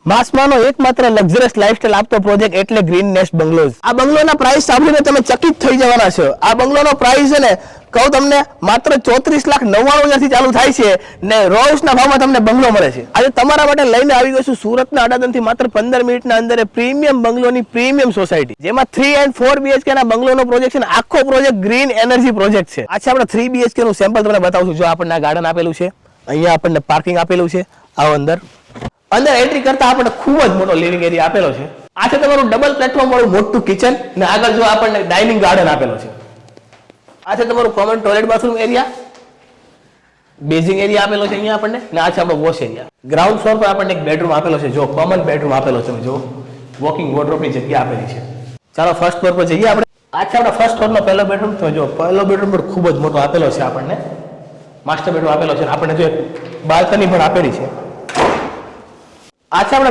માસમાનો એકમાત્ર luxurious lifestyle આપતો project એટલે ગ્રીન નેસ્ટ બંગલોઝ. આ બંગલોના પ્રાઇસ સાંભળીને તમે ચકિત થઈ જવાના છો. આ બંગલોનો પ્રાઇસ છે ને કહું તમને માત્ર 34,99,000 થી ચાલુ થાય છે ને રોઝના ભાવમાં તમને બંગલો મળે છે. આજે તમારા માટે લઈને આવી ગયો છું સુરતના અડાજણથી માત્ર 15 મિનિટના અંદર પ્રીમિયમ બંગલોની પ્રીમિયમ સોસાયટી, જેમાં 3 and 4 BHK ના બંગલોનો પ્રોજેક્ટ છે ને આખો પ્રોજેક્ટ ગ્રીન એનર્જી પ્રોજેક્ટ છે. આજે આપણે 3 BHK નું સેમ્પલ તમને બતાવું છું. જો આપણને ગાર્ડન આપેલું છે, અહીંયા આપણને પાર્કિંગ આપેલું છે, આવો અંદર એન્ટ્રી કરતા આપણને ખૂબ જ મોટો લિવિંગ એરિયા આપેલો છે. આ છે તમારું ડબલ પ્લેટફોર્મ વાળું મોટું કિચન ને આગળ જો આપણને ડાઇનિંગ ગાર્ડન આપેલો છે. આ છે તમારું common toilet bathroom area, basing area આપેલો છે અહીંયા આપણને, ને આ છે આપણો વોશ એરિયા. ગ્રાઉન્ડ ફ્લોર પર આપણને એક બેડરૂમ આપેલો છે, જો કોમન બેડરૂમ આપેલો છે, જો વોકિંગ વોર્ડરોબની જગ્યા આપેલી છે. ચાલો ફર્સ્ટ ફ્લોર પર જઈએ આપણે. આ છે આપણા ફર્સ્ટ ફ્લોરનો પહેલો બેડરૂમ. તો જો પહેલો બેડરૂમ પણ ખૂબ જ મોટો આપેલો છે આપણને, માસ્ટર બેડરૂમ આપેલો છે, આપણને જો બાલ્કની પણ આપેલી છે. આ છે આપણા